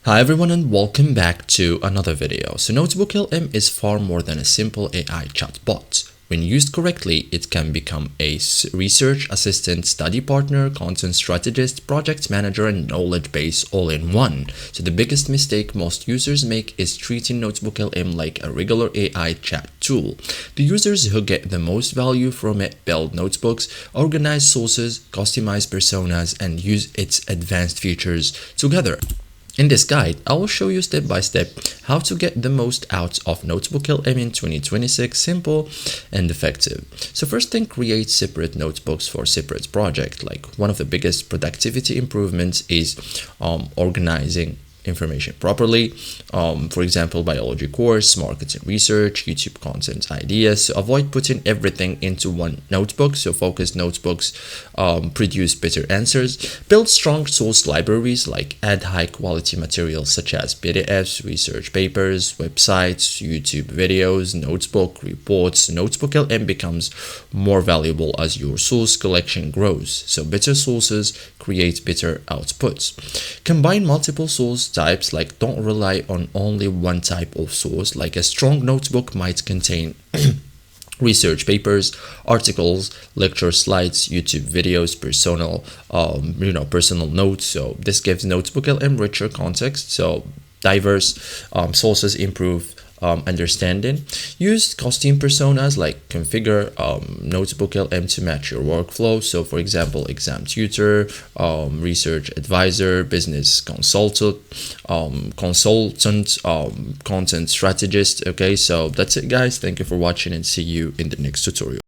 Hi everyone and welcome back to another video. So NotebookLM is far more than a simple AI chatbot. When used correctly, it can become a research assistant, study partner, content strategist, project manager, and knowledge base all in one. So the biggest mistake most users make is treating NotebookLM like a regular AI chat tool. The users who get the most value from it build notebooks, organize sources, customize personas, and use its advanced features together. In this guide, I will show you step by step how to get the most out of NotebookLM in 2026, simple and effective. So first thing, create separate notebooks for separate projects. Like one of the biggest productivity improvements is organizing information properly. For example, biology course, marketing research, YouTube content ideas. So avoid putting everything into one notebook. So focus notebooks produce better answers. Build strong source libraries, like add high quality materials such as PDFs, research papers, websites, YouTube videos, notebook reports. NotebookLM becomes more valuable as your source collection grows. So better sources create better outputs. Combine multiple source types, like don't rely on only one type of source. Like a strong notebook might contain research papers, articles, lecture slides, YouTube videos, personal notes. So this gives NotebookLM richer context. So diverse sources improve understanding. Use custom personas, like configure NotebookLM to match your workflow. So for example, exam tutor, research advisor, business consultant, content strategist. Okay, so that's it guys. Thank you for watching and see you in the next tutorial.